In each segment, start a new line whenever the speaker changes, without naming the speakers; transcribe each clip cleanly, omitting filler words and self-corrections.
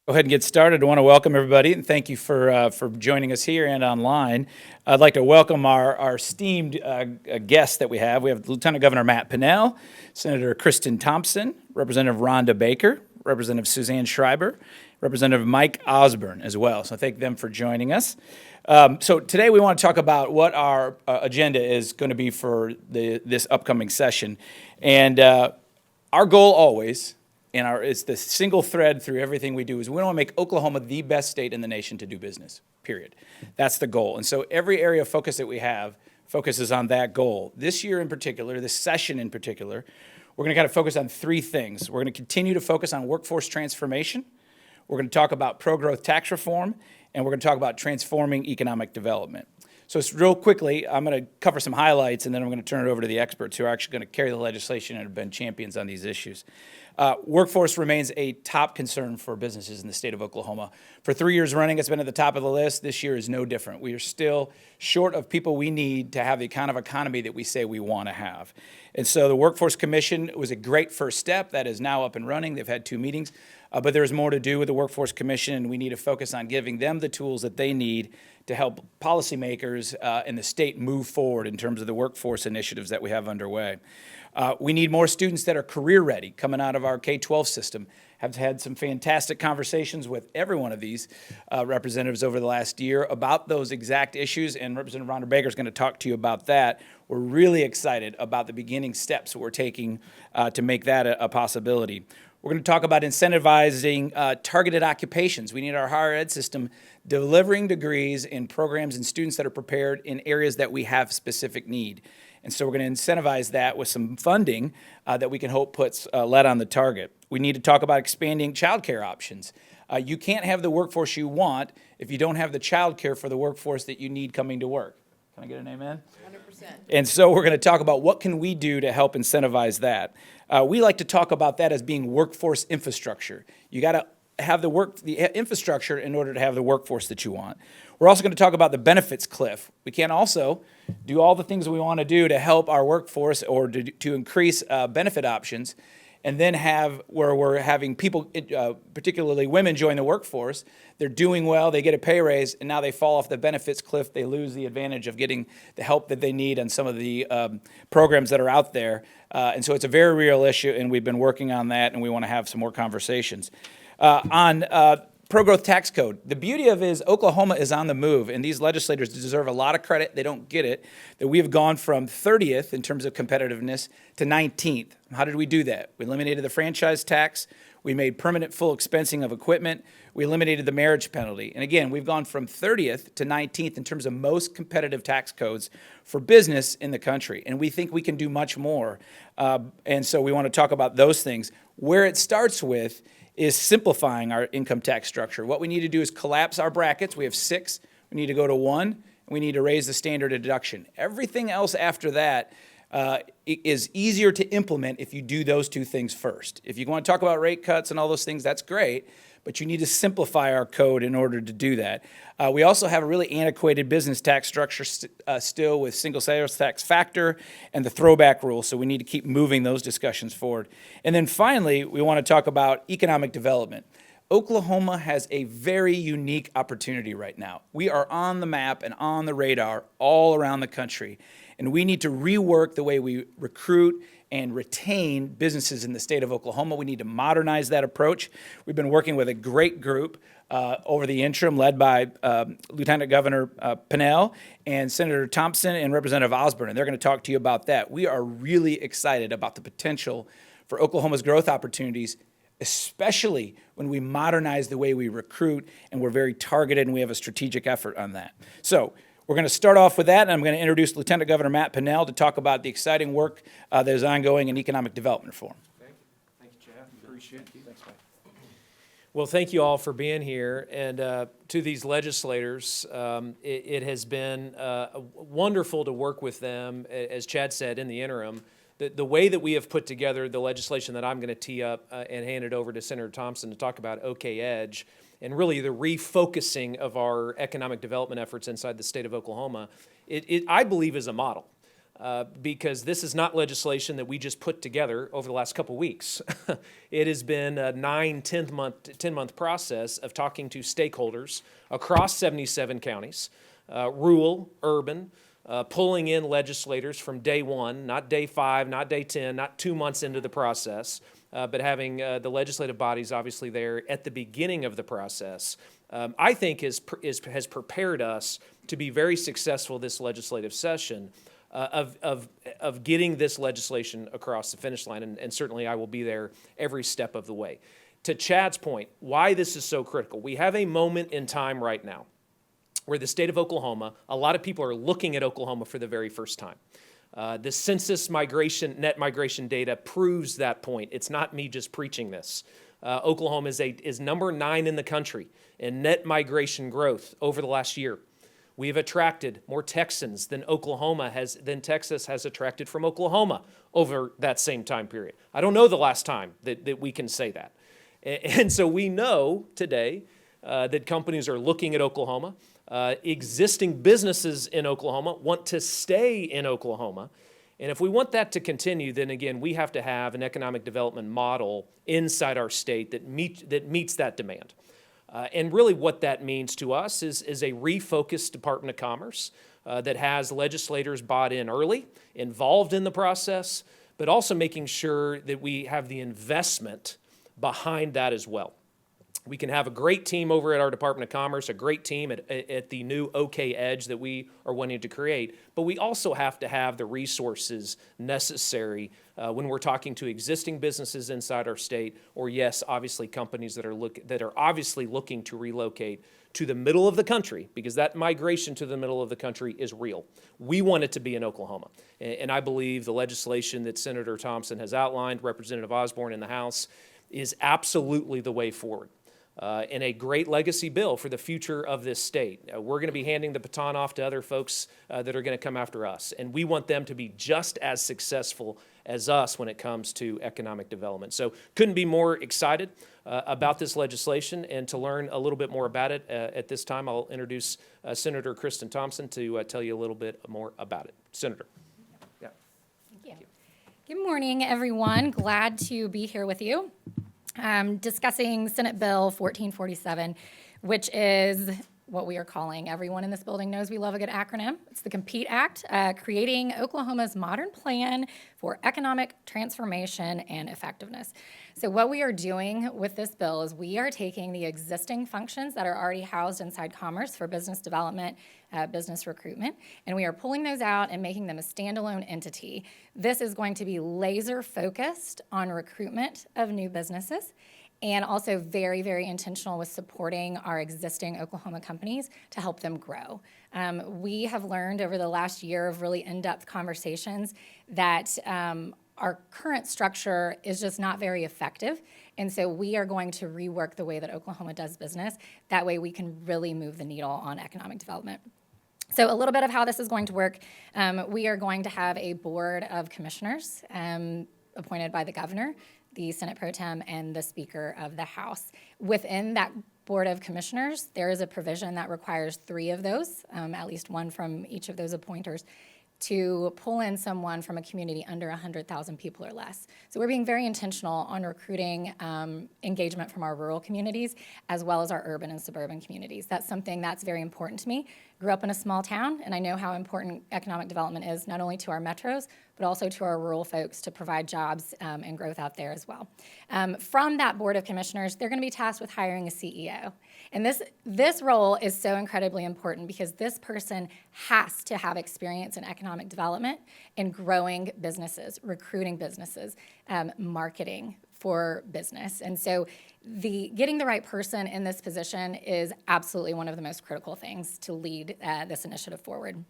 Go ahead and get started. I want to welcome everybody and thank you for joining us here and online. I'd like to welcome our esteemed guests that we have. We have Lieutenant Governor Matt Pinnell, Senator Kristen Thompson, Representative Rhonda Baker, Representative Suzanne Schreiber, Representative Mike Osburn as well. So thank them for joining us. So today we want to talk about what our agenda is going to be for this upcoming session. And our goal always, and it's the single thread through everything we do, is we want to make Oklahoma the best state in the nation to do business, period. That's the goal. And so every area of focus that we have focuses on that goal. This year in particular, this session in particular, we're going to kind of focus on three things. We're going to continue to focus on workforce transformation. We're going to talk about pro-growth tax reform, and we're going to talk about transforming economic development. So real quickly, I'm going to cover some highlights, and then I'm going to turn it over to the experts who are actually going to carry the legislation and have been champions on these issues. Workforce remains a top concern for businesses in the state of Oklahoma. For 3 years running, it's been at the top of the list. This year is no different. We are still short of people we need to have the kind of economy that we say we want to have. And so the Workforce Commission was a great first step. That is now up and running. They've had 2 meetings. But there's more to do with the Workforce Commission, and we need to focus on giving them the tools that they need to help policymakers in the state move forward in terms of the workforce initiatives that we have underway. We need more students that are career ready coming out of our K-12 system. Have had some fantastic conversations with every one of these representatives over the last year about those exact issues, and Representative Rhonda Baker is going to talk to you about that. We're really excited about the beginning steps that we're taking to make that a possibility. We're going to talk about incentivizing targeted occupations. We need our higher ed system delivering degrees in programs and students that are prepared in areas that we have specific need. And so we're going to incentivize that with some funding that we can hope puts lead on the target. We need to talk about expanding childcare options. You can't have the workforce you want if you don't have the childcare for the workforce that you need coming to work. Can I get an amen? 100%. And so we're going to talk about what can we do to help incentivize that. We like to talk about that as being workforce infrastructure. You got to have the infrastructure in order to have the workforce that you want. We're also going to talk about the benefits cliff. We can't also do all the things we want to do to help our workforce or to increase benefit options, and then have where we're having people, particularly women, join the workforce. They're doing well, they get a pay raise, and now they fall off the benefits cliff. They lose the advantage of getting the help that they need on some of the programs that are out there. And so it's a very real issue, and we've been working on that, and we want to have some more conversations. On pro-growth tax code, the beauty of it is Oklahoma is on the move, and these legislators deserve a lot of credit. They don't get it, that we have gone from 30th in terms of competitiveness to 19th. How did we do that? We eliminated the franchise tax. We made permanent full expensing of equipment. We eliminated the marriage penalty. And again, we've gone from 30th to 19th in terms of most competitive tax codes for business in the country. And we think we can do much more. And so we want to talk about those things. Where it starts with is simplifying our income tax structure. What we need to do is collapse our brackets. We have 6. We need to go to 1. And we need to raise the standard of deduction. Everything else after that is easier to implement if you do those 2 things first. If you want to talk about rate cuts and all those things, that's great, but you need to simplify our code in order to do that. We also have a really antiquated business tax structure still with single sales tax factor and the throwback rule, so we need to keep moving those discussions forward. And then finally, we want to talk about economic development. Oklahoma has a very unique opportunity right now. We are on the map and on the radar all around the country, and we need to rework the way we recruit and retain businesses in the state of Oklahoma. We need to modernize that approach. We've been working with a great group over the interim led by Lieutenant Governor Pinnell and Senator Thompson and Representative Osburn, and they're going to talk to you about that. We are really excited about the potential for Oklahoma's growth opportunities, especially when we modernize the way we recruit, and we're very targeted and we have a strategic effort on that. So we're going to start off with that, and I'm going to introduce Lieutenant Governor Matt Pinnell to talk about the exciting work that is ongoing in economic development reform.
Thank you, Jeff. Appreciate it. Thanks, Mike. Well, thank you all for being here. And to these legislators, it has been wonderful to work with them, as Chad said, in the interim. The way that we have put together the legislation that I'm going to tee up and hand it over to Senator Thompson to talk about OK Edge, and really the refocusing of our economic development efforts inside the state of Oklahoma, I believe is a model. because this is not legislation that we just put together over the last couple weeks. It has been a 10-month process of talking to stakeholders across 77 counties, rural, urban, pulling in legislators from day one, not day 5, not day 10, not 2 months into the process, but having the legislative bodies obviously there at the beginning of the process, I think has prepared us to be very successful this legislative session of getting this legislation across the finish line, and certainly I will be there every step of the way. To Chad's point, why this is so critical, we have a moment in time right now where the state of Oklahoma, a lot of people are looking at Oklahoma for the very first time. The census net migration data proves that point. It's not me just preaching this. Oklahoma is number 9 in the country in net migration growth over the last year. We have attracted more Texans than Texas has attracted from Oklahoma over that same time period. I don't know the last time that we can say that. And so we know today that companies are looking at Oklahoma. Existing businesses in Oklahoma want to stay in Oklahoma. And if we want that to continue, then again, we have to have an economic development model inside our state that meets that demand. And really what that means to us is a refocused Department of Commerce that has legislators bought in early, involved in the process, but also making sure that we have the investment behind that as well. We can have a great team over at our Department of Commerce, a great team at the new OK Edge that we are wanting to create, but we also have to have the resources necessary when we're talking to existing businesses inside our state, or yes, obviously companies that are obviously looking to relocate to the middle of the country, because that migration to the middle of the country is real. We want it to be in Oklahoma, and I believe the legislation that Senator Thompson has outlined, Representative Osburn in the House, is absolutely the way forward. And a great legacy bill for the future of this state. We're going to be handing the baton off to other folks that are going to come after us, and we want them to be just as successful as us when it comes to economic development. So couldn't be more excited about this legislation, and to learn a little bit more about it at this time, I'll introduce Senator Kristen Thompson to tell you a little bit more about it. Senator. Yeah.
Thank you. Good morning, everyone. Glad to be here with you. Discussing Senate Bill 1447, which is what we are calling, everyone in this building knows we love a good acronym. It's the COMPETE Act, creating Oklahoma's modern plan for economic transformation and effectiveness. So what we are doing with this bill is we are taking the existing functions that are already housed inside Commerce for business development, business recruitment, and we are pulling those out and making them a standalone entity. This is going to be laser focused on recruitment of new businesses, and also very, very intentional with supporting our existing Oklahoma companies to help them grow. We have learned over the last year of really in-depth conversations that our current structure is just not very effective, and so we are going to rework the way that Oklahoma does business. That way we can really move the needle on economic development. So a little bit of how this is going to work. We are going to have a board of commissioners appointed by the governor, the Senate Pro Tem, and the Speaker of the House. Within that Board of Commissioners, there is a provision that requires 3 of those, at least one from each of those appointers, to pull in someone from a community under 100,000 people or less. So we're being very intentional on recruiting engagement from our rural communities as well as our urban and suburban communities. That's something that's very important to me. Grew up in a small town, and I know how important economic development is, not only to our metros, but also to our rural folks to provide jobs and growth out there as well. From that Board of Commissioners, they're going to be tasked with hiring a CEO. And this role is so incredibly important because this person has to have experience in economic development and growing businesses, recruiting businesses, marketing for business. And so getting the right person in this position is absolutely one of the most critical things to lead this initiative forward.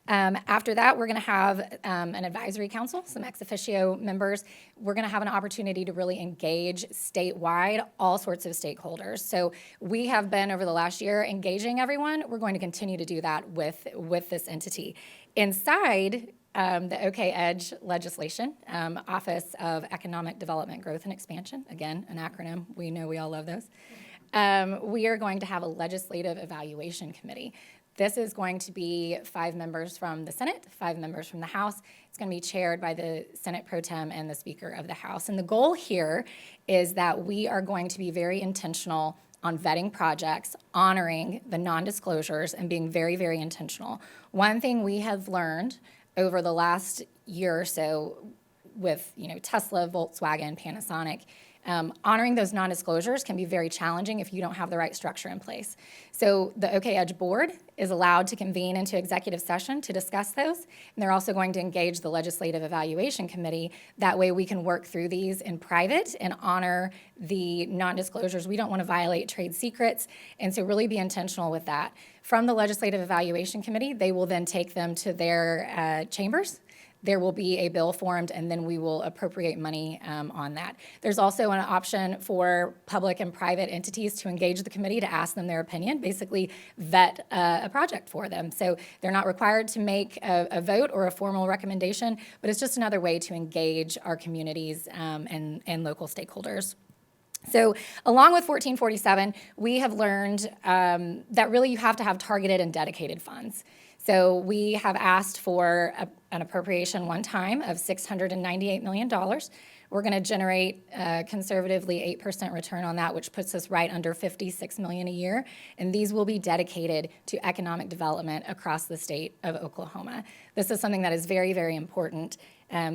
After that, we're going to have an advisory council, some ex officio members. We're going to have an opportunity to really engage statewide all sorts of stakeholders. So we have been, over the last year, engaging everyone. We're going to continue to do that with this entity. Inside the OK Edge legislation, Office of Economic Development, Growth, and Expansion, again, an acronym. We know we all love those. We are going to have a legislative evaluation committee. This is going to be 5 members from the Senate, 5 members from the House. It's going to be chaired by the Senate Pro Tem and the Speaker of the House. And the goal here is that we are going to be very intentional on vetting projects, honoring the non-disclosures, and being very, very intentional. One thing we have learned over the last year or so with Tesla, Volkswagen, Panasonic, honoring those non-disclosures can be very challenging if you don't have the right structure in place. So the OK Edge board is allowed to convene into executive session to discuss those, and they're also going to engage the Legislative Evaluation Committee. That way we can work through these in private and honor the non-disclosures. We don't want to violate trade secrets, and so really be intentional with that. From the Legislative Evaluation Committee, they will then take them to their chambers. There will be a bill formed, and then we will appropriate money on that. There's also an option for public and private entities to engage the committee to ask them their opinion, basically vet a project for them. So they're not required to make a vote or a formal recommendation, but it's just another way to engage our communities and local stakeholders. So along with 1447, we have learned that really you have to have targeted and dedicated funds. So we have asked for an appropriation one time of $698 million. We're going to generate conservatively 8% return on that, which puts us right under $56 million a year. And these will be dedicated to economic development across the state of Oklahoma. This is something that is very, very important.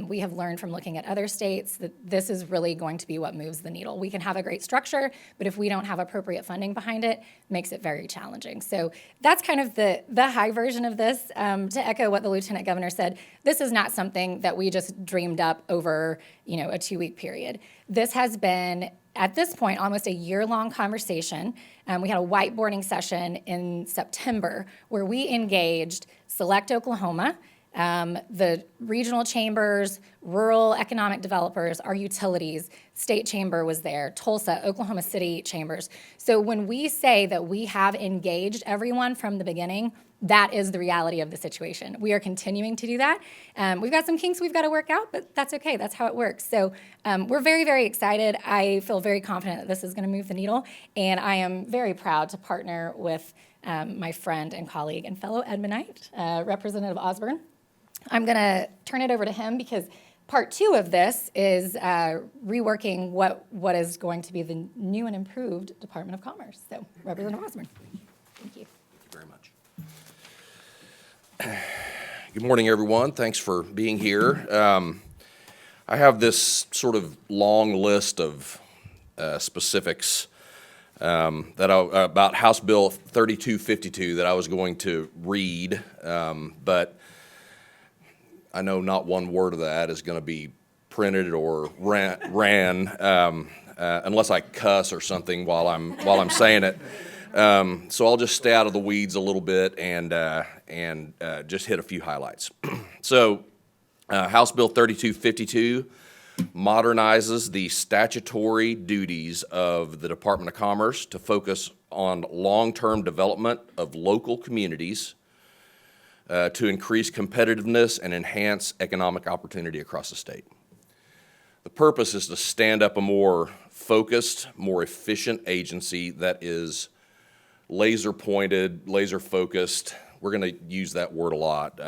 We have learned from looking at other states that this is really going to be what moves the needle. We can have a great structure, but if we don't have appropriate funding behind it, it makes it very challenging. So that's kind of the high version of this. To echo what the Lieutenant Governor said, this is not something that we just dreamed up over a 2-week period. This has been, at this point, almost a year-long conversation. We had a whiteboarding session in September where we engaged Select Oklahoma, the regional chambers, rural economic developers, our utilities, state chamber was there, Tulsa, Oklahoma City chambers. So when we say that we have engaged everyone from the beginning, that is the reality of the situation. We are continuing to do that. We've got some kinks we've got to work out, but that's okay. That's how it works. So we're very, very excited. I feel very confident that this is going to move the needle, and I am very proud to partner with my friend and colleague and fellow Edmondite, Representative Osburn. I'm going to turn it over to him because part 2 of this is reworking what is going to be the new and improved Department of Commerce. So, Representative Osburn. Thank you.
Thank you very much. Good morning, everyone. Thanks for being here. I have this sort of long list of specifics about House Bill 3252 that I was going to read, but I know not one word of that is going to be printed or ran unless I cuss or something while I'm saying it. So I'll just stay out of the weeds a little bit and just hit a few highlights. So House Bill 3252 modernizes the statutory duties of the Department of Commerce to focus on long-term development of local communities to increase competitiveness and enhance economic opportunity across the state. The purpose is to stand up a more focused, more efficient agency that is laser-pointed, laser-focused, we're going to use that word a lot,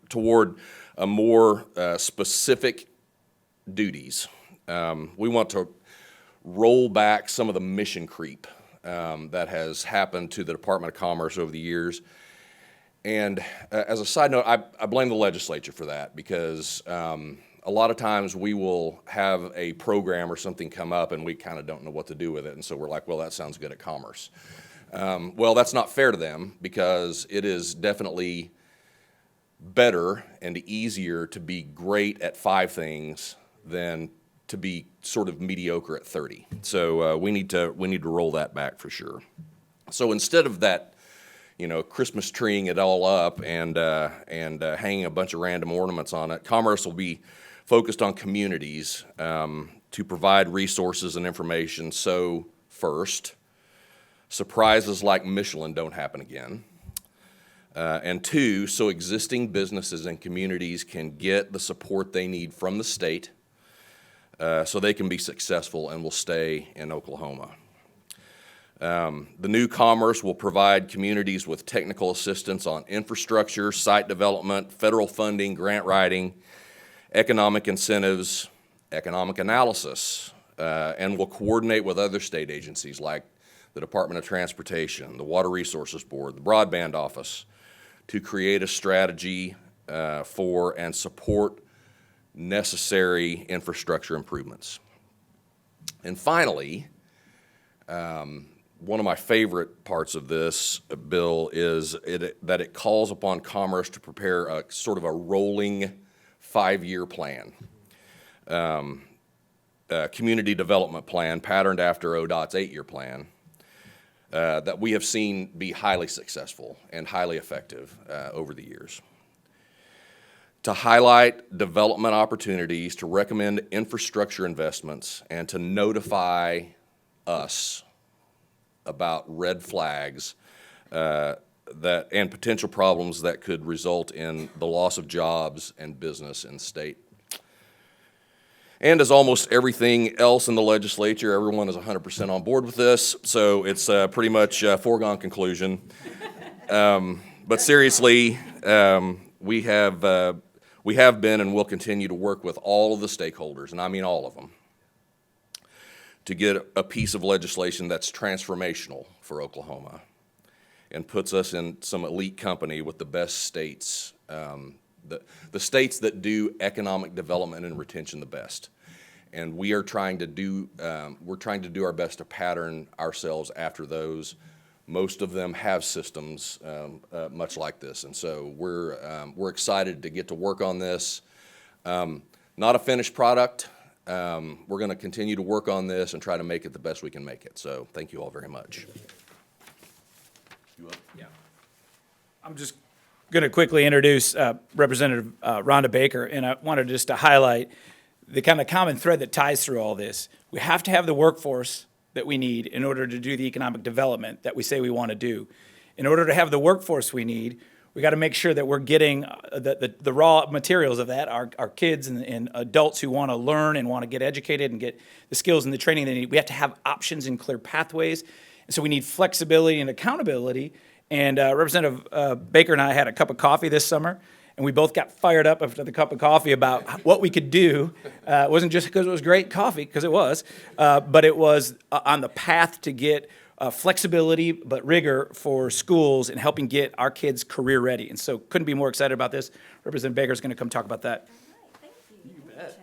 toward a more specific duties. We want to roll back some of the mission creep that has happened to the Department of Commerce over the years. And as a side note, I blame the legislature for that because a lot of times we will have a program or something come up and we kind of don't know what to do with it. And so we're like, well, that sounds good at Commerce. Well, that's not fair to them because it is definitely better and easier to be great at 5 things than to be sort of mediocre at 30. So we need to roll that back for sure. So instead of that, Christmas treeing it all up and hanging a bunch of random ornaments on it, Commerce will be focused on communities to provide resources and information. So first, surprises like Michelin don't happen again. And 2, so existing businesses and communities can get the support they need from the state so they can be successful and will stay in Oklahoma. The new commerce will provide communities with technical assistance on infrastructure, site development, federal funding, grant writing, economic incentives, economic analysis, and will coordinate with other state agencies like the Department of Transportation, the Water Resources Board, the Broadband Office, to create a strategy for and support necessary infrastructure improvements. And finally, one of my favorite parts of this bill is that it calls upon Commerce to prepare a sort of a rolling 5-year plan, community development plan patterned after ODOT's 8-year plan that we have seen be highly successful and highly effective over the years. To highlight development opportunities, to recommend infrastructure investments, and to notify us about red flags and potential problems that could result in the loss of jobs and business in the state. And as almost everything else in the legislature, everyone is 100% on board with this, so it's pretty much a foregone conclusion. But seriously, we have been and will continue to work with all of the stakeholders, and I mean all of them, to get a piece of legislation that's transformational for Oklahoma and puts us in some elite company with the best states, the states that do economic development and retention the best. And we are trying to do our best to pattern ourselves after those. Most of them have systems much like this, and so we're excited to get to work on this. Not a finished product. We're going to continue to work on this and try to make it the best we can make it. So thank you all very much.
Yeah. I'm just going to quickly introduce Representative Rhonda Baker, and I wanted just to highlight the kind of common thread that ties through all this. We have to have the workforce that we need in order to do the economic development that we say we want to do. In order to have the workforce we need, we got to make sure that we're getting the raw materials of that, our kids and adults who want to learn and want to get educated and get the skills and the training they need. We have to have options and clear pathways. And so we need flexibility and accountability. And Representative Baker and I had a cup of coffee this summer, and we both got fired up after the cup of coffee about what we could do. It wasn't just because it was great coffee, because it was, but it was on the path to get flexibility but rigor for schools and helping get our kids career ready. And so couldn't be more excited about this. Representative Baker is going to come talk about that.
Thank you. You bet.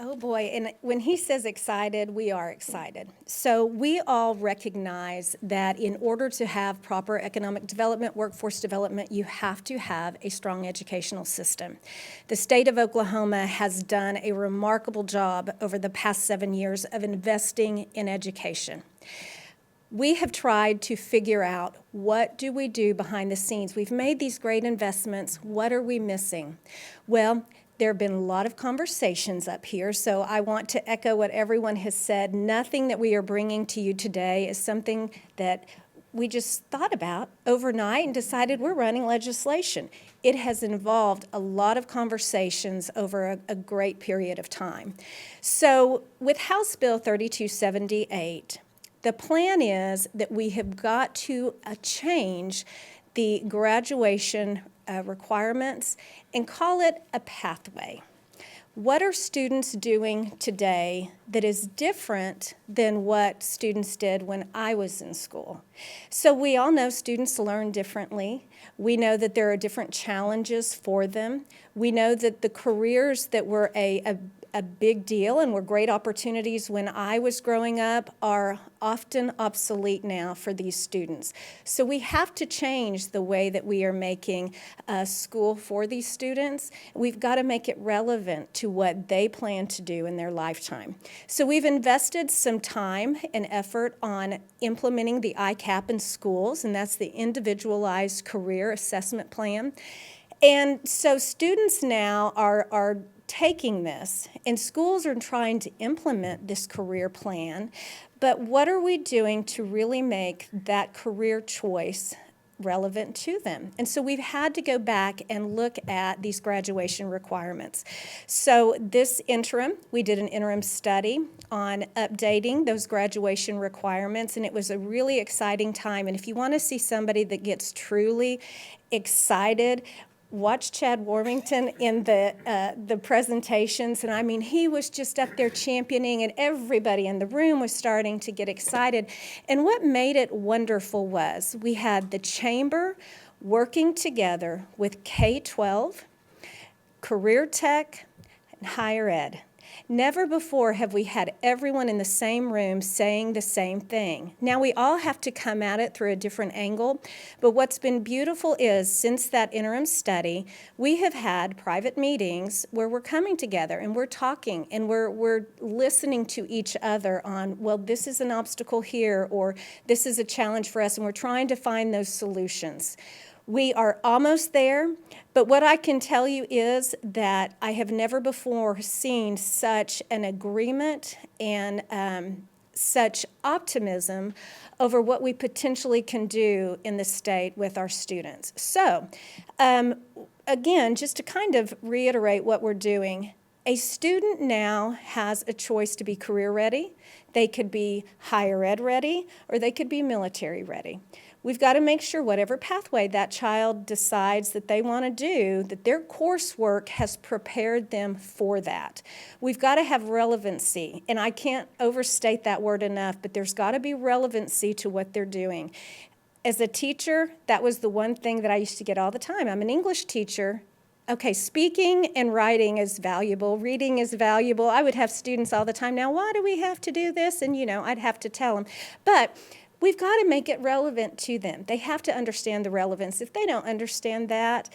Oh boy, and when he says excited, we are excited. So we all recognize that in order to have proper economic development, workforce development, you have to have a strong educational system. The state of Oklahoma has done a remarkable job over the past 7 years of investing in education. We have tried to figure out, what do we do behind the scenes? We've made these great investments. What are we missing? Well, there have been a lot of conversations up here, so I want to echo what everyone has said. Nothing that we are bringing to you today is something that we just thought about overnight and decided we're running legislation. It has involved a lot of conversations over a great period of time. So with House Bill 3278, the plan is that we have got to change the graduation requirements and call it a pathway. What are students doing today that is different than what students did when I was in school? So we all know students learn differently. We know that there are different challenges for them. We know that the careers that were a big deal and were great opportunities when I was growing up are often obsolete now for these students. So we have to change the way that we are making school for these students. We've got to make it relevant to what they plan to do in their lifetime. So we've invested some time and effort on implementing the ICAP in schools, and that's the Individualized Career Assessment Plan. And so students now are taking this, and schools are trying to implement this career plan, but what are we doing to really make that career choice relevant to them. And so we've had to go back and look at these graduation requirements. So this interim, we did an interim study on updating those graduation requirements, and it was a really exciting time. And if you want to see somebody that gets truly excited, watch Chad Warmington in the presentations, and I mean, he was just up there championing, and everybody in the room was starting to get excited. And what made it wonderful was we had the chamber working together with K-12, career tech, and higher ed. Never before have we had everyone in the same room saying the same thing. Now, we all have to come at it through a different angle, but what's been beautiful is since that interim study, we have had private meetings where we're coming together and we're talking and we're listening to each other on, well, this is an obstacle here, or this is a challenge for us, and we're trying to find those solutions. We are almost there, but what I can tell you is that I have never before seen such an agreement and such optimism over what we potentially can do in the state with our students. So, again, just to kind of reiterate what we're doing, a student now has a choice to be career ready, they could be higher ed ready, or they could be military ready. We've got to make sure whatever pathway that child decides that they want to do, that their coursework has prepared them for that. We've got to have relevancy, and I can't overstate that word enough, but there's got to be relevancy to what they're doing. As a teacher, that was the one thing that I used to get all the time. I'm an English teacher. Okay, speaking and writing is valuable. Reading is valuable. I would have students all the time, now, why do we have to do this? And, I'd have to tell them. But we've got to make it relevant to them. They have to understand the relevance. If they don't understand that,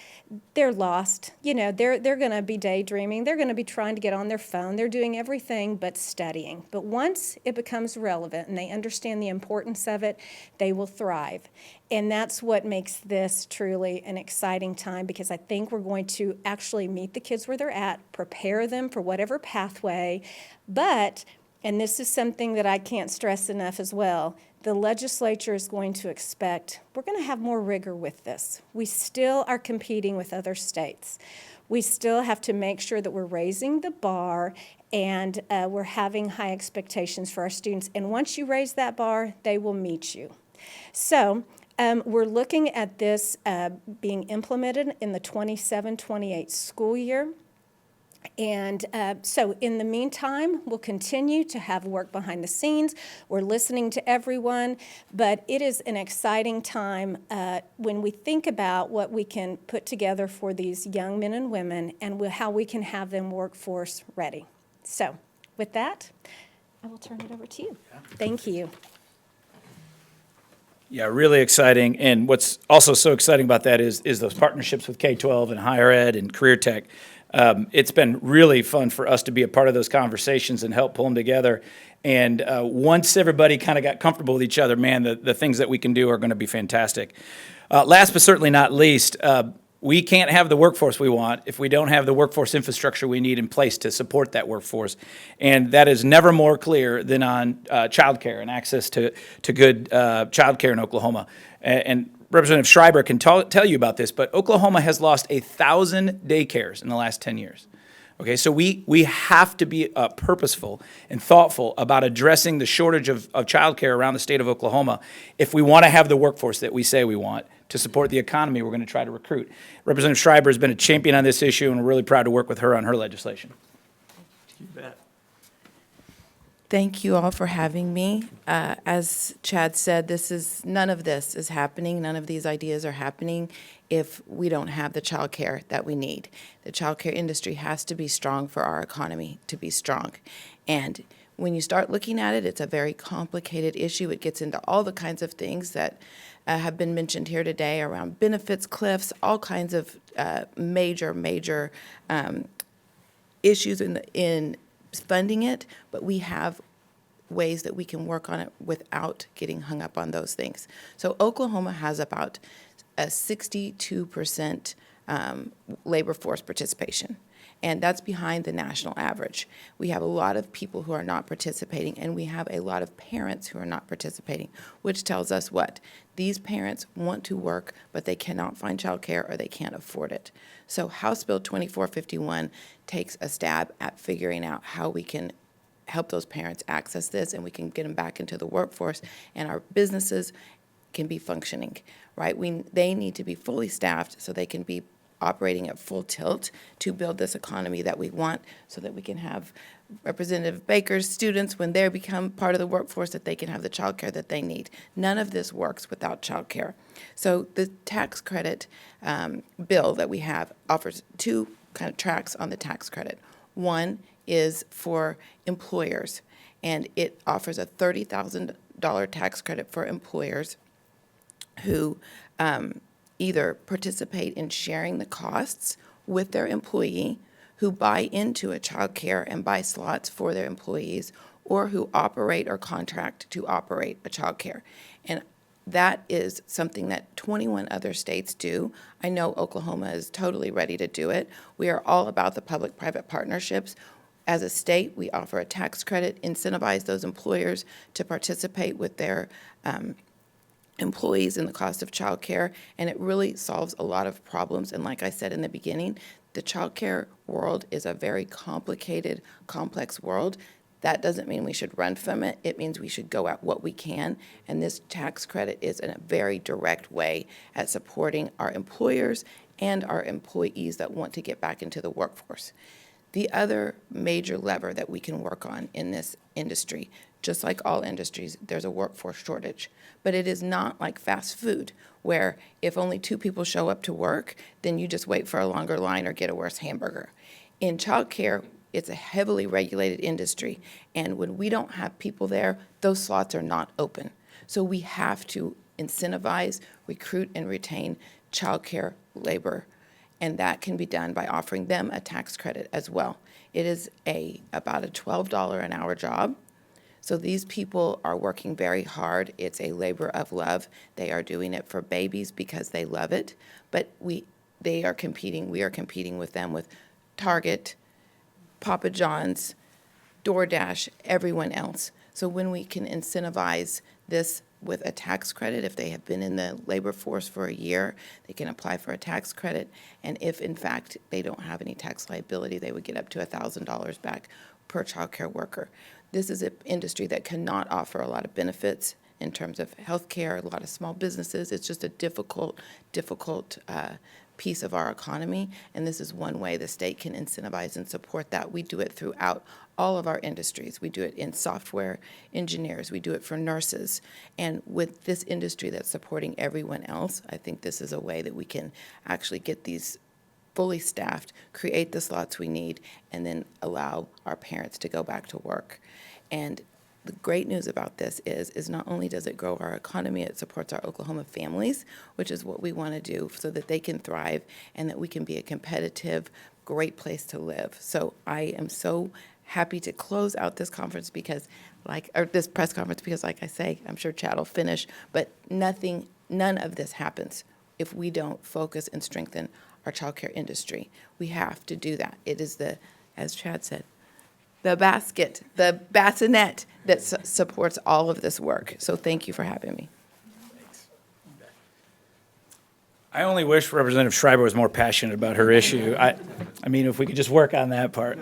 they're lost. They're going to be daydreaming. They're going to be trying to get on their phone. They're doing everything but studying. But once it becomes relevant and they understand the importance of it, they will thrive. And that's what makes this truly an exciting time, because I think we're going to actually meet the kids where they're at, prepare them for whatever pathway, but, and this is something that I can't stress enough as well, the legislature is going to expect, we're going to have more rigor with this. We still are competing with other states. We still have to make sure that we're raising the bar and we're having high expectations for our students. And once you raise that bar, they will meet you. So we're looking at this being implemented in the 27-28 school year. And so in the meantime, we'll continue to have work behind the scenes. We're listening to everyone, but it is an exciting time when we think about what we can put together for these young men and women and how we can have them workforce ready. So with that, I will turn it over to you. Thank you.
Yeah, really exciting. And what's also so exciting about that is those partnerships with K-12 and higher ed and career tech. It's been really fun for us to be a part of those conversations and help pull them together. And once everybody kind of got comfortable with each other, man, the things that we can do are going to be fantastic. Last but certainly not least, we can't have the workforce we want if we don't have the workforce infrastructure we need in place to support that workforce. And that is never more clear than on childcare and access to good childcare in Oklahoma. And Representative Schreiber can tell you about this, but Oklahoma has lost 1,000 daycares in the last 10 years. Okay, so we have to be purposeful and thoughtful about addressing the shortage of childcare around the state of Oklahoma if we want to have the workforce that we say we want to support the economy we're going to try to recruit. Representative Schreiber has been a champion on this issue, and we're really proud to work with her on her legislation.
You bet.
Thank you all for having me. As Chad said, none of this is happening. None of these ideas are happening if we don't have the child care that we need. The child care industry has to be strong for our economy to be strong. And when you start looking at it, it's a very complicated issue. It gets into all the kinds of things that have been mentioned here today around benefits cliffs, all kinds of major issues in funding it, but we have ways that we can work on it without getting hung up on those things. So Oklahoma has about a 62% labor force participation. And that's behind the national average. We have a lot of people who are not participating, and we have a lot of parents who are not participating, which tells us what? These parents want to work, but they cannot find childcare or they can't afford it. So House Bill 2451 takes a stab at figuring out how we can help those parents access this, and we can get them back into the workforce, and our businesses can be functioning, right? They need to be fully staffed so they can be operating at full tilt to build this economy that we want, so that we can have Representative Baker's students, when they become part of the workforce, that they can have the child care that they need. None of this works without child care. So the tax credit bill that we have offers two kind of tracks on the tax credit. One is for employers, and it offers a $30,000 tax credit for employers who either participate in sharing the costs with their employee, who buy into a child care and buy slots for their employees, or who operate or contract to operate a child care. And that is something that 21 other states do. I know Oklahoma is totally ready to do it. We are all about the public-private partnerships. As a state, we offer a tax credit, incentivize those employers to participate with their employees in the cost of childcare, and it really solves a lot of problems. And like I said in the beginning, the childcare world is a very complicated, complex world. That doesn't mean we should run from it. It means we should go at what we can, and this tax credit is in a very direct way at supporting our employers and our employees that want to get back into the workforce. The other major lever that we can work on in this industry, just like all industries, there's a workforce shortage. But it is not like fast food, where if only 2 people show up to work, then you just wait for a longer line or get a worse hamburger. In childcare, it's a heavily regulated industry, and when we don't have people there, those slots are not open. So we have to incentivize, recruit, and retain childcare labor, and that can be done by offering them a tax credit as well. It is about a $12 an hour job. So these people are working very hard. It's a labor of love. They are doing it for babies because they love it. But we are competing with them, with Target, Papa John's, DoorDash, everyone else. So when we can incentivize this with a tax credit, if they have been in the labor force for a year, they can apply for a tax credit. And if, in fact, they don't have any tax liability, they would get up to $1,000 back per child care worker. This is an industry that cannot offer a lot of benefits in terms of health care, a lot of small businesses. It's just a difficult piece of our economy, and this is one way the state can incentivize and support that. We do it throughout all of our industries. We do it in software engineers. We do it for nurses. And with this industry that's supporting everyone else, I think this is a way that we can actually get these fully staffed, create the slots we need, and then allow our parents to go back to work. And the great news about this is not only does it grow our economy, it supports our Oklahoma families, which is what we want to do so that they can thrive and that we can be a competitive, great place to live. So I am so happy to close out this conference this press conference, because like I say, I'm sure Chad will finish, but none of this happens if we don't focus and strengthen our childcare industry. We have to do that. It is as Chad said, the bassinet that supports all of this work. So thank you for having me.
I only wish Representative Schreiber was more passionate about her issue. I mean, if we could just work on that part.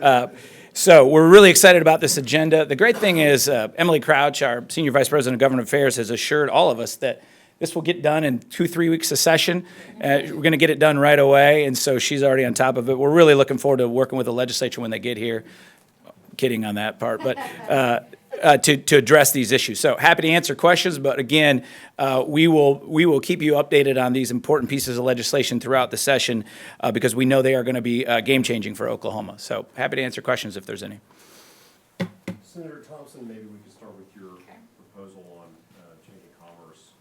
So we're really excited about this agenda. The great thing is Emily Crouch, our Senior Vice President of Government Affairs, has assured all of us that this will get done in 2-3 weeks of session. We're going to get it done right away, and so she's already on top of it. We're really looking forward to working with the legislature when they get here. Kidding on that part, but to address these issues. So happy to answer questions, but again, we will keep you updated on these important pieces of legislation throughout the session because we know they are going to be game-changing for Oklahoma. So happy to answer questions if there's any.
Senator Thompson, maybe we could start with your proposal on changing commerce.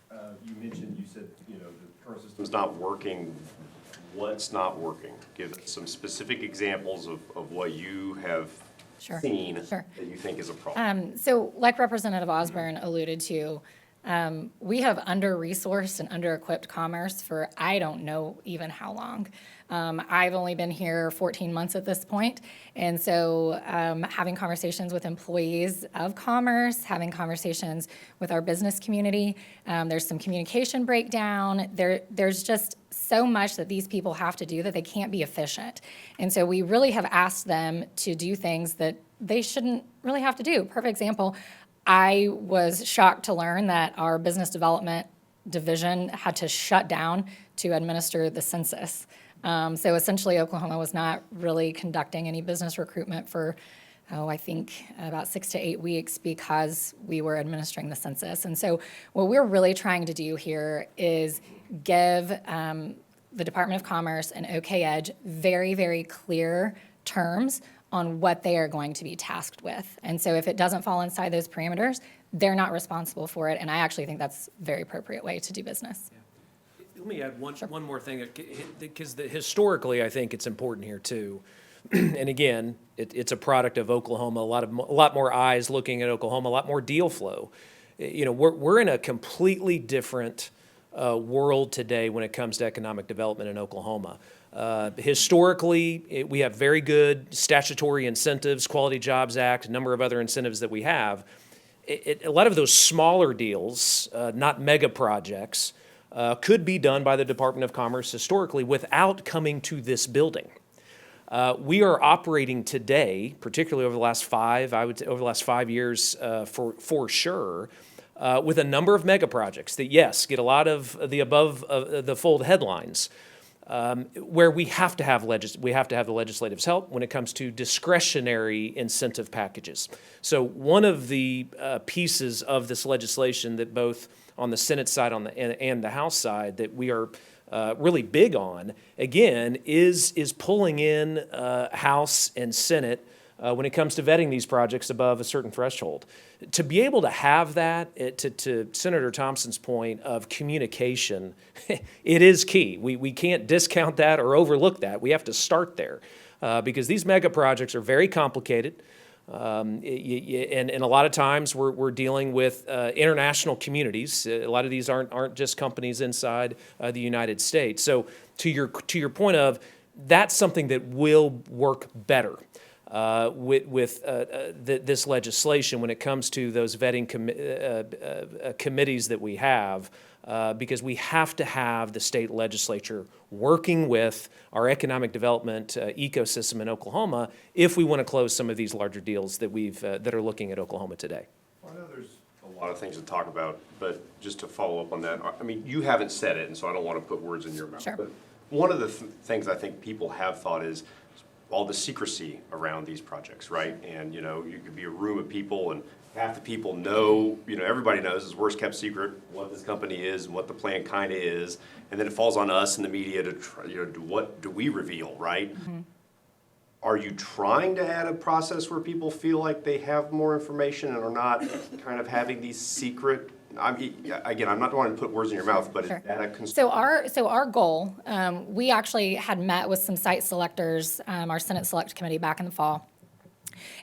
You said, the current system is not working. What's not working? Give us some specific examples of what you have seen that you think is a problem.
So like Representative Osburn alluded to, We have under-resourced and under-equipped commerce for I don't know even how long. I've only been here 14 months at this point, and so having conversations with employees of commerce, having conversations with our business community, there's some communication breakdown. There's just so much that these people have to do that they can't be efficient. And so we really have asked them to do things that they shouldn't really have to do. Perfect example, I was shocked to learn that our business development division had to shut down to administer the census. So essentially, Oklahoma was not really conducting any business recruitment for, I think about 6 to 8 weeks because we were administering the census. And so what we're really trying to do here is give the Department of Commerce and OK Edge very, very clear terms on what they are going to be tasked with. And so if it doesn't fall inside those parameters, they're not responsible for it. And I actually think that's a very appropriate way to do business.
Let me add one more thing, because historically, I think it's important here too. And again, it's a product of Oklahoma, a lot more eyes looking at Oklahoma, a lot more deal flow. You know, we're in a completely different world today when it comes to economic development in Oklahoma. Historically, we have very good statutory incentives, Quality Jobs Act, a number of other incentives that we have. A lot of those smaller deals, not mega projects, could be done by the Department of Commerce historically without coming to this building. We are operating today, particularly over the last over the last 5 years for sure, with a number of mega projects that, yes, get a lot of the above the fold headlines, where we have to have the legislative's help when it comes to discretionary incentive packages. So one of the pieces of this legislation that both on the Senate side and the House side that we are really big on, again, is pulling in House and Senate when it comes to vetting these projects above a certain threshold. To be able to have that, to Senator Thompson's point of communication, it is key. We can't discount that or overlook that. We have to start there because these mega projects are very complicated. And a lot of times we're dealing with international communities. A lot of these aren't just companies inside the United States. So to your point of, that's something that will work better with this legislation when it comes to those vetting committees that we have, because we have to have the state legislature working with our economic development ecosystem in Oklahoma if we want to close some of these larger deals that are looking at Oklahoma today.
Well, I know there's a lot of things to talk about, but just to follow up on that, I mean, you haven't said it, and so I don't want to put words in your mouth.
Sure.
But one of the things I think people have thought is all the secrecy around these projects, right? And, you know, you could be a room of people and half the people know, you know, everybody knows it's worst kept secret what this company is and what the plan kind of is. And then it falls on us in the media to try, you know, what do we reveal, right? Mm-hmm. Are you trying to add a process where people feel like they have more information and are not kind of having these secret, again, I'm not wanting to put words in your mouth, but
Sure.
Is that a concern?
So our goal, we actually had met with some site selectors, our Senate Select Committee back in the fall.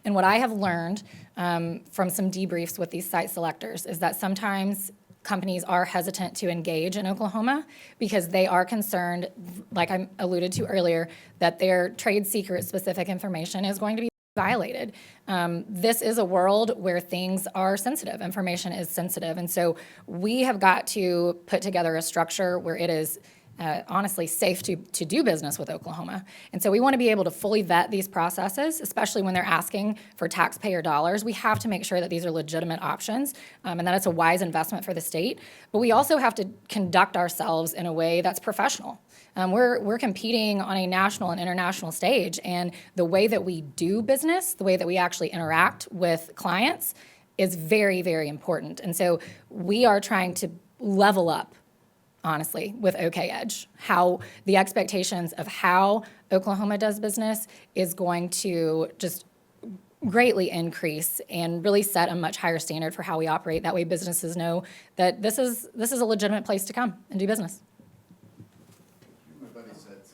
And what I have learned from some debriefs with these site selectors is that sometimes companies are hesitant to engage in Oklahoma because they are concerned, like I alluded to earlier, that their trade secret specific information is going to be violated. This is a world where things are sensitive, information is sensitive. And so we have got to put together a structure where it is honestly safe to do business with Oklahoma. And so we want to be able to fully vet these processes, especially when they're asking for taxpayer dollars. We have to make sure that these are legitimate options and that it's a wise investment for the state. But we also have to conduct ourselves in a way that's professional. We're competing on a national and international stage, and the way that we do business, the way that we actually interact with clients is very, very important. And so we are trying to level up, honestly, with OK Edge, how the expectations of how Oklahoma does business is going to just greatly increase and really set a much higher standard for how we operate. That way businesses know that this is a legitimate place to come and do business.
My buddies at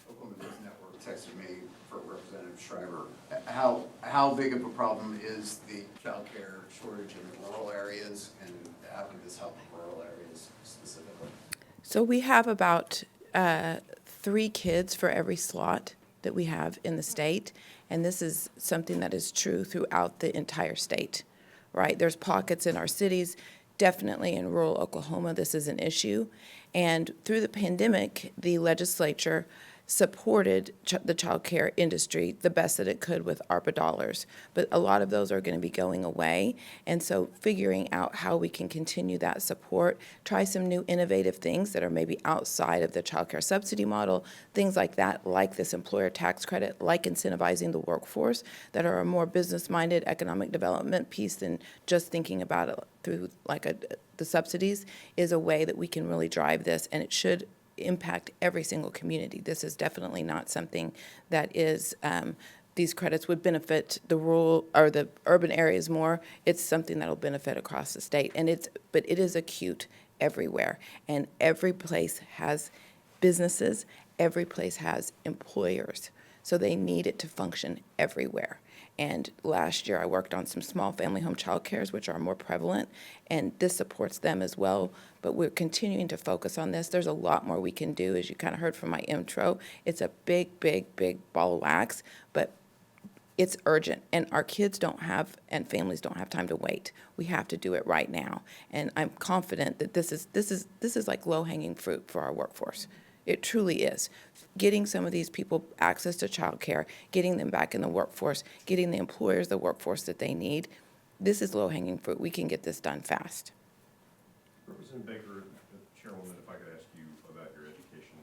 Oklahoma Business Network texted me for Representative Schreiber. How big of a problem is the child care shortage in rural areas, and How could this help rural areas specifically?
So we have about 3 kids for every slot that we have in the state, and this is something that is true throughout the entire state, right? There's pockets in our cities, definitely in rural Oklahoma, this is an issue. And through the pandemic, the legislature supported the child care industry the best that it could with ARPA dollars. But a lot of those are going to be going away. And so figuring out how we can continue that support, try some new innovative things that are maybe outside of the child care subsidy model, things like that, like this employer tax credit, like incentivizing the workforce, that are a more business-minded economic development piece than just thinking about it through the subsidies, is a way that we can really drive this, and it should impact every single community. This is definitely not something that is, these credits would benefit the rural or the urban areas more. It's something that'll benefit across the state. But it is acute everywhere. And every place has businesses, every place has employers. So they need it to function everywhere. And last year I worked on some small family home child cares, which are more prevalent, and this supports them as well. But we're continuing to focus on this. There's a lot more we can do, as you kind of heard from my intro. It's a big, big, big ball of wax, but it's urgent, and our kids don't have, and families don't have time to wait. We have to do it right now, and I'm confident that this is like low-hanging fruit for our workforce. It truly is. Getting some of these people access to childcare, getting them back in the workforce, getting the employers the workforce that they need. This is low-hanging fruit. We can get this done fast.
Representative Baker, Chairwoman, if I could ask you about your education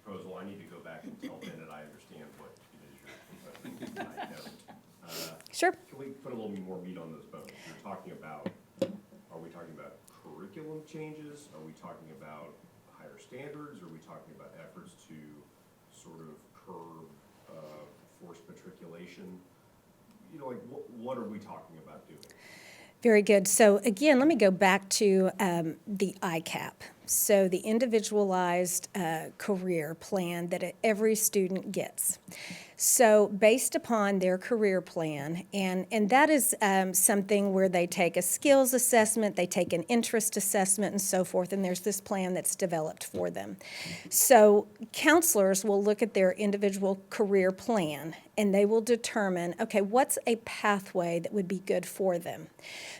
proposal. I need to go back and tell Ben that I understand what it is you're proposing. I don't.
Sure.
Can we put a little more meat on those bones? You're talking about, are we talking about curriculum changes? Are we talking about higher standards? Are we talking about efforts to sort of curb forced matriculation? You know, like what are we talking about doing?
Very good. So again, let me go back to the ICAP. So the individualized career plan that every student gets. So based upon their career plan, and that is something where they take a skills assessment, they take an interest assessment and so forth, and there's this plan that's developed for them. So counselors will look at their individual career plan and they will determine, okay, what's a pathway that would be good for them?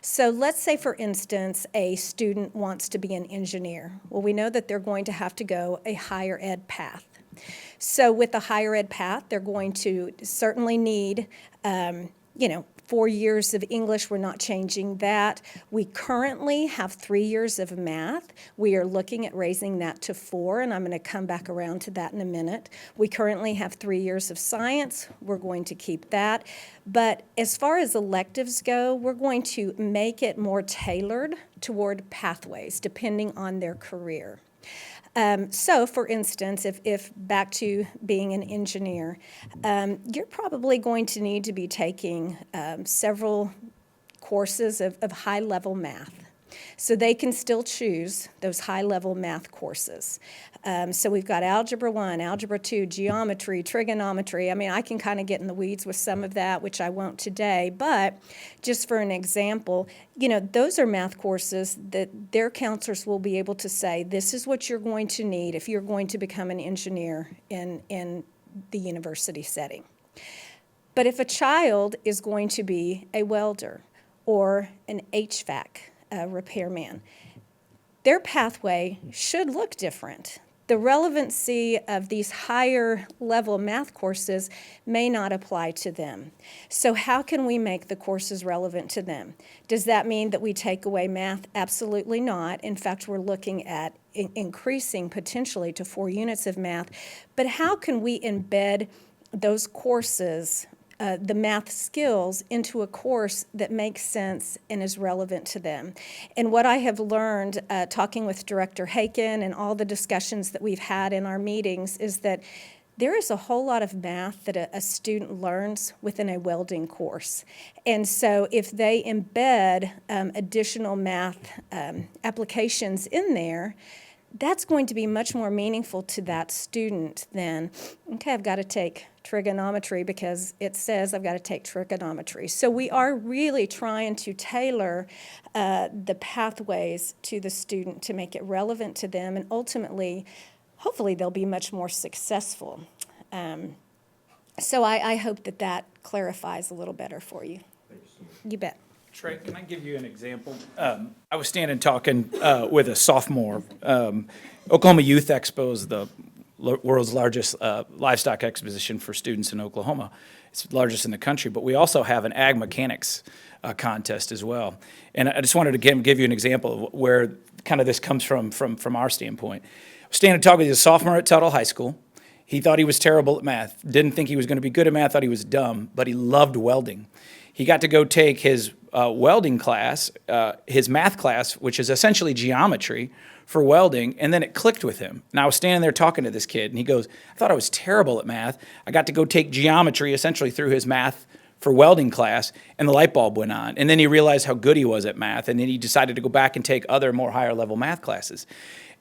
So let's say, for instance, a student wants to be an engineer. Well, we know that they're going to have to go a higher ed path. So with the higher ed path, they're going to certainly need, 4 years of English. We're not changing that. We currently have 3 years of math. We are looking at raising that to 4, and I'm going to come back around to that in a minute. We currently have 3 years of science. We're going to keep that. But as far as electives go, we're going to make it more tailored toward pathways, depending on their career. So, for instance, if back to being an engineer, you're probably going to need to be taking several courses of high-level math. So they can still choose those high-level math courses. So we've got Algebra 1, Algebra 2, geometry, trigonometry. I mean, I can kind of get in the weeds with some of that, which I won't today. But just for an example, those are math courses that their counselors will be able to say, this is what you're going to need if you're going to become an engineer in the university setting. But if a child is going to be a welder or an HVAC repairman, their pathway should look different. The relevancy of these higher level math courses may not apply to them. So how can we make the courses relevant to them? Does that mean that we take away math? Absolutely not. In fact, we're looking at increasing potentially to 4 units of math. But how can we embed those courses, the math skills, into a course that makes sense and is relevant to them? And what I have learned talking with Director Haken and all the discussions that we've had in our meetings is that there is a whole lot of math that a student learns within a welding course. And so if they embed additional math applications in there, that's going to be much more meaningful to that student than, okay, I've got to take trigonometry because it says I've got to take trigonometry. So we are really trying to tailor the pathways to the student to make it relevant to them, and ultimately, hopefully they'll be much more successful. So I hope that that clarifies a little better for you. You bet.
Trey, can I give you an example? I was standing talking with a sophomore. Oklahoma Youth Expo is the world's largest livestock exposition for students in Oklahoma. It's the largest in the country, but we also have an ag mechanics contest as well. And I just wanted to give you an example of where kind of this comes from our standpoint. I was standing talking with a sophomore at Tuttle High School. He thought he was terrible at math, didn't think he was going to be good at math, thought he was dumb, but he loved welding. He got to go take his welding class, his math class, which is essentially geometry for welding, and then it clicked with him. And I was standing there talking to this kid, and he goes, I thought I was terrible at math. I got to go take geometry essentially through his math for welding class, and the light bulb went on. And then he realized how good he was at math, and then he decided to go back and take other more higher level math classes.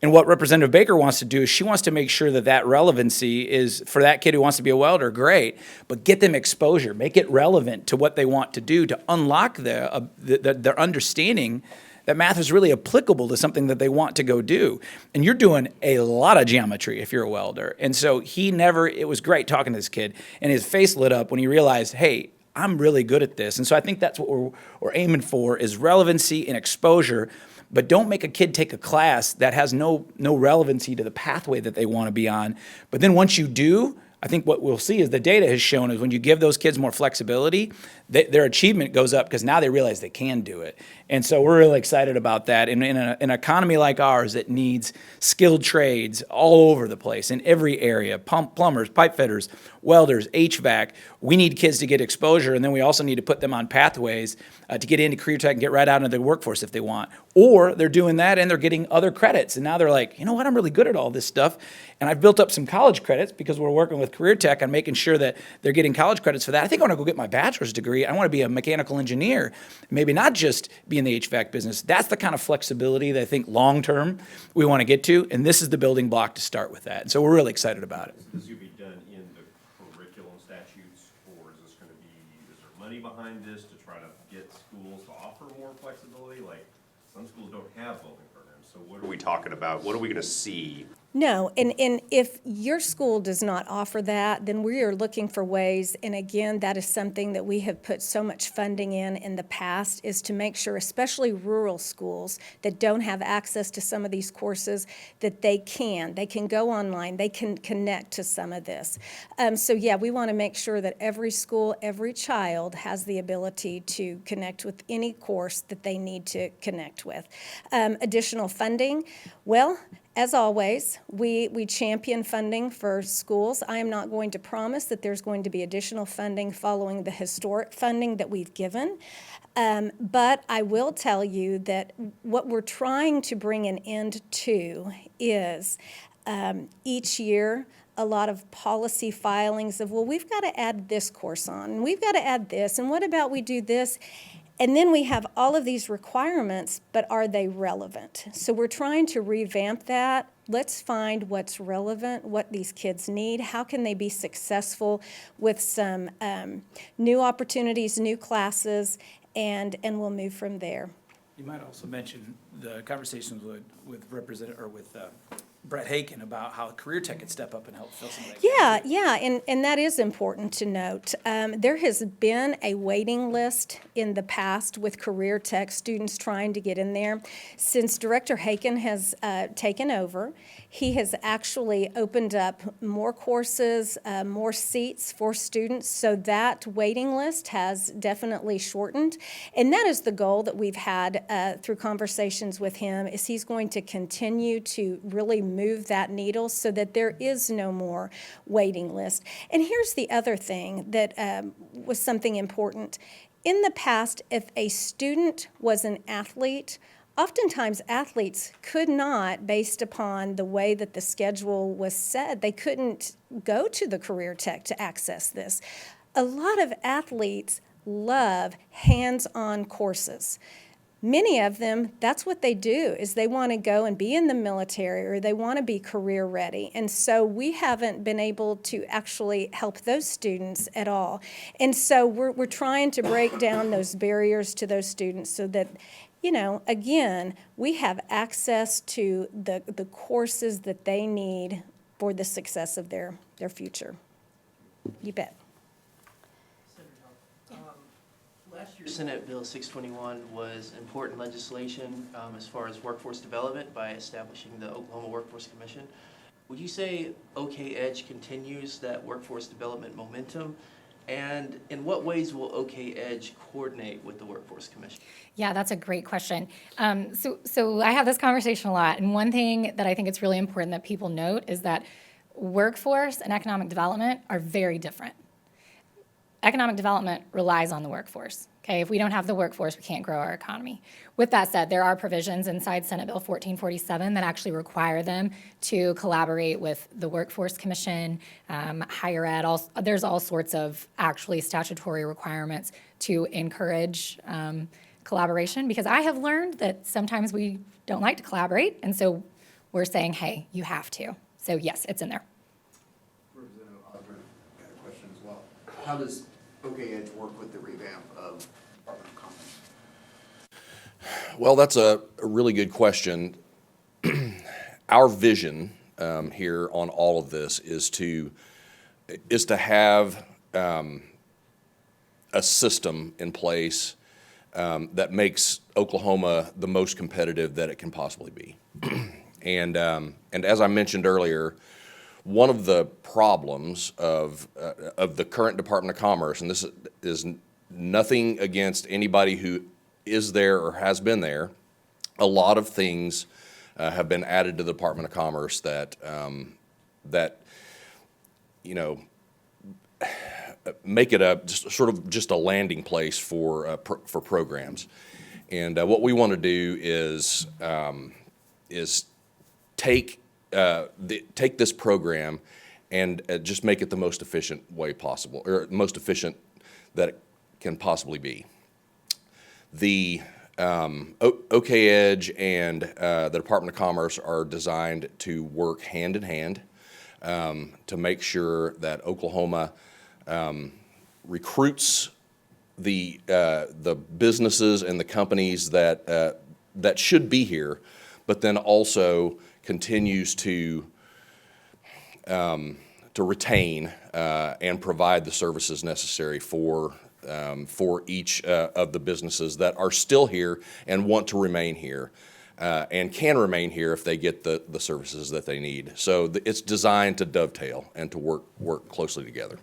And what Representative Baker wants to do is she wants to make sure that that relevancy is, for that kid who wants to be a welder, great, but get them exposure, make it relevant to what they want to do to unlock their understanding that math is really applicable to something that they want to go do. And you're doing a lot of geometry if you're a welder. And so it was great talking to this kid, and his face lit up when he realized, hey, I'm really good at this. And so I think that's what we're aiming for, is relevancy and exposure. But don't make a kid take a class that has no relevancy to the pathway that they want to be on. But then once you do, I think what we'll see is the data has shown is when you give those kids more flexibility, their achievement goes up because now they realize they can do it. And so we're really excited about that. In an economy like ours that needs skilled trades all over the place, in every area, plumbers, pipe fitters, welders, HVAC, we need kids to get exposure, and then we also need to put them on pathways to get into career tech and get right out into the workforce if they want. Or they're doing that and they're getting other credits, and now they're like, you know what, I'm really good at all this stuff, and I've built up some college credits because we're working with career tech on making sure that they're getting college credits for that. I think I want to go get my bachelor's degree. I want to be a mechanical engineer, maybe not just be in the HVAC business. That's the kind of flexibility that I think long-term we want to get to, and this is the building block to start with that. And so we're really excited about it.
Is this going to be done in the curriculum statutes, or is this going to be, is there money behind this to try to get schools to offer more flexibility? Like, some schools don't have welding programs, so what are we talking about? What are we going to see?
No, and if your school does not offer that, then we are looking for ways, and again, that is something that we have put so much funding in the past, is to make sure, especially rural schools that don't have access to some of these courses, that they can go online, they can connect to some of this. So yeah, we want to make sure that every school, every child has the ability to connect with any course that they need to connect with. Additional funding, well, as always, we champion funding for schools. I am not going to promise that there's going to be additional funding following the historic funding that we've given. But I will tell you that what we're trying to bring an end to is each year a lot of policy filings of, well, we've got to add this course on, and we've got to add this, and what about we do this? And then we have all of these requirements, but are they relevant? So we're trying to revamp that. Let's find what's relevant, what these kids need, how can they be successful with some new opportunities, new classes, and we'll move from there.
You might also mention the conversations with Brett Haken about how career tech could step up and help fill some of that.
Yeah, and that is important to note. There has been a waiting list in the past with career tech students trying to get in there. Since Director Haken has taken over, he has actually opened up more courses, more seats for students, so that waiting list has definitely shortened. And that is the goal that we've had through conversations with him, is he's going to continue to really move that needle so that there is no more waiting list. And here's the other thing that was something important. In the past, if a student was an athlete, oftentimes athletes could not, based upon the way that the schedule was set, they couldn't go to the career tech to access this. A lot of athletes love hands-on courses. Many of them, that's what they do, is they want to go and be in the military or they want to be career ready. And so we haven't been able to actually help those students at all. And so we're trying to break down those barriers to those students so that, you know, again, we have access to the courses that they need for the success of their future. You bet.
Last year, Senate Bill 621 was important legislation as far as workforce development by establishing the Oklahoma Workforce Commission. Would you say OK Edge continues that workforce development momentum? And in what ways will OK Edge coordinate with the Workforce Commission?
Yeah, that's a great question. So I have this conversation a lot, and one thing that I think it's really important that people note is that workforce and economic development are very different. Economic development relies on the workforce. Okay, if we don't have the workforce, we can't grow our economy. With that said, there are provisions inside Senate Bill 1447 that actually require them to collaborate with the Workforce Commission, higher ed. There's all sorts of actually statutory requirements to encourage collaboration, because I have learned that sometimes we don't like to collaborate, and so we're saying, hey, you have to. So yes, it's in there.
Representative Osburn, got a question as well. How does OK Edge work with the revamp of Department of Commerce?
Well, that's a really good question. Our vision here on all of this is to have a system in place that makes Oklahoma the most competitive that it can possibly be. And as I mentioned earlier, one of the problems of the current Department of Commerce, and this is nothing against anybody who is there or has been there, a lot of things have been added to the Department of Commerce that you know, make it just a landing place for programs. And what we want to do is take this program and just make it the most efficient way possible, or most efficient that it can possibly be. The OK Edge and the Department of Commerce are designed to work hand in hand to make sure that Oklahoma recruits the businesses and the companies that should be here, but then also continues to retain and provide the services necessary for each of the businesses that are still here and want to remain here, and can remain here if they get the services that they need. So it's designed to dovetail and to work closely together.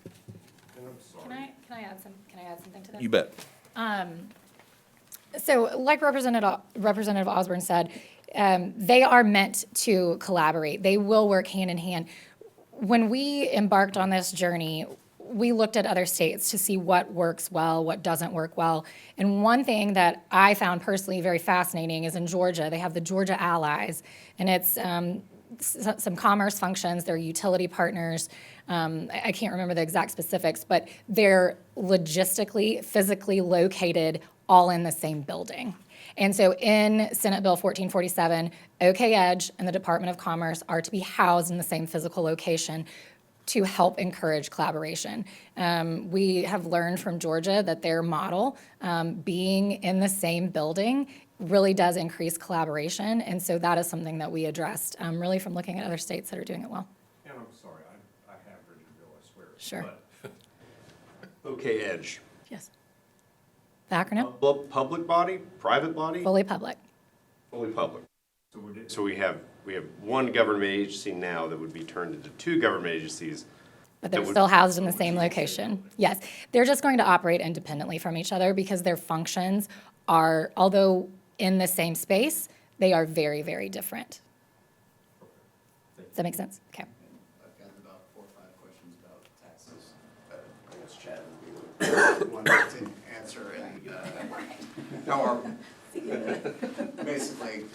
Can I add something to that?
You bet.
So like Representative Osborn said, they are meant to collaborate. They will work hand in hand. When we embarked on this journey, we looked at other states to see what works well, what doesn't work well. And one thing that I found personally very fascinating is in Georgia, they have the Georgia Allies, and it's some commerce functions, they're utility partners. I can't remember the exact specifics, but they're logistically, physically located all in the same building. And so in Senate Bill 1447, OK Edge and the Department of Commerce are to be housed in the same physical location to help encourage collaboration. We have learned from Georgia that their model, being in the same building, really does increase collaboration. And so that is something that we addressed, really from looking at other states that are doing it well.
And I'm sorry, I have read your bill, I swear.
Sure.
But OK Edge,
Yes. The acronym?
public body, private body?
Fully public.
Fully public. So we have one government agency now that would be turned into two government agencies.
But they're still housed in the same location. Yes, they're just going to operate independently from each other because their functions are, although in the same space, they are very, very different. Does that make sense? Okay.
I've got about 4 or 5 questions about taxes. I guess Chad would be one to answer. And basically,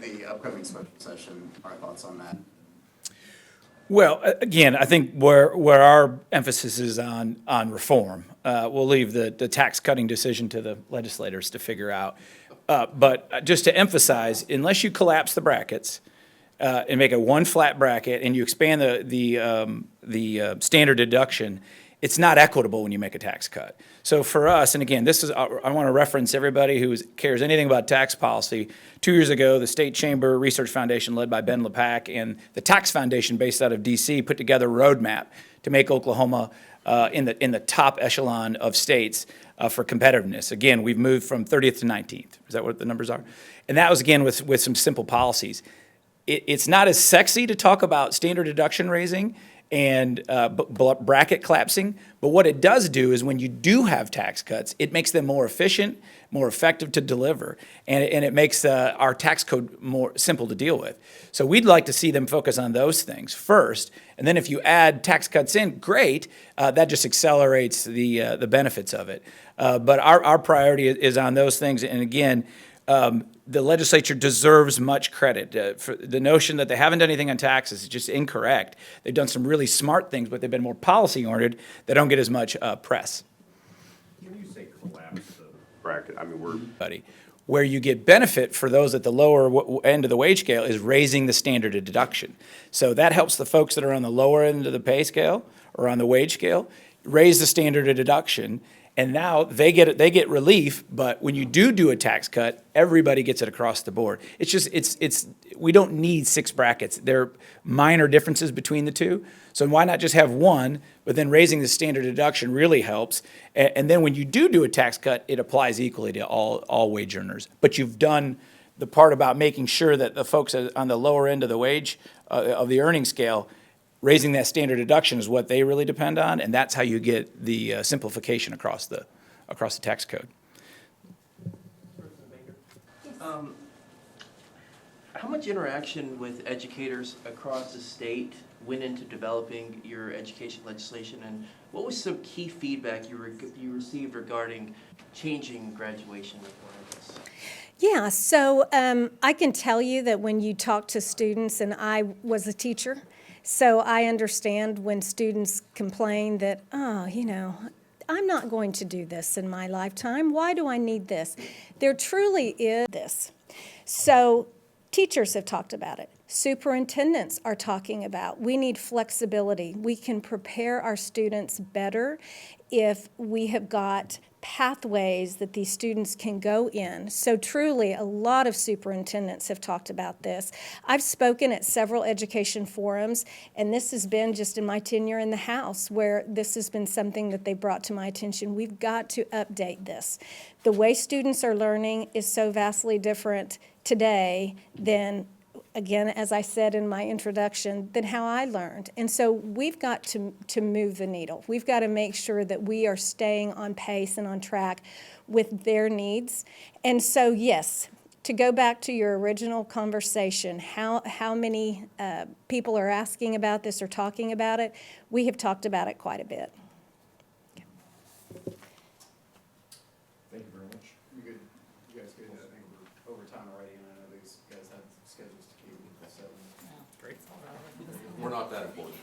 the upcoming special session, our thoughts on that.
Well, again, I think where our emphasis is on reform, we'll leave the tax cutting decision to the legislators to figure out. But just to emphasize, unless you collapse the brackets and make it one flat bracket and you expand the standard deduction, it's not equitable when you make a tax cut. So for us, and again, this is, I want to reference everybody who cares anything about tax policy. 2 years ago, the State Chamber Research Foundation, led by Ben LePack, and the Tax Foundation, based out of D.C., put together a roadmap to make Oklahoma in the top echelon of states for competitiveness. Again, we've moved from 30th to 19th. Is that what the numbers are? And that was, again, with some simple policies. It's not as sexy to talk about standard deduction raising and bracket collapsing, but what it does do is when you do have tax cuts, it makes them more efficient, more effective to deliver, and it makes our tax code more simple to deal with. So we'd like to see them focus on those things first, and then if you add tax cuts in, great, that just accelerates the benefits of it. But our priority is on those things, and again, the legislature deserves much credit. For the notion that they haven't done anything on taxes is just incorrect. They've done some really smart things, but they've been more policy-oriented. They don't get as much press.
When you say collapse the bracket, I mean,
Where you get benefit for those at the lower end of the wage scale is raising the standard of deduction. So that helps the folks that are on the lower end of the pay scale or on the wage scale raise the standard of deduction. And now they get relief, but when you do a tax cut, everybody gets it across the board. We don't need 6 brackets. There are minor differences between the two. So why not just have one, but then raising the standard deduction really helps. And then when you do a tax cut, it applies equally to all wage earners. But you've done the part about making sure that the folks on the lower end of the wage, of the earning scale, raising that standard deduction is what they really depend on, and that's how you get the simplification across the tax code.
How much interaction with educators across the state went into developing your education legislation, and what was some key feedback you received regarding changing graduation requirements?
Yeah, so I can tell you that when you talk to students, and I was a teacher, so I understand when students complain that, I'm not going to do this in my lifetime. Why do I need this? There truly is this. So teachers have talked about it. Superintendents are talking about, we need flexibility. We can prepare our students better if we have got pathways that these students can go in. So truly, a lot of superintendents have talked about this. I've spoken at several education forums, and this has been just in my tenure in the House where this has been something that they brought to my attention. We've got to update this. The way students are learning is so vastly different today than, again, as I said in my introduction, than how I learned. And so we've got to move the needle. We've got to make sure that we are staying on pace and on track with their needs. And so, yes, to go back to your original conversation, how many people are asking about this or talking about it? We have talked about it quite a bit.
thank you very much.
You good? You guys good? I think we're over time already, and I know these guys have schedules to keep, so.
We're not that important.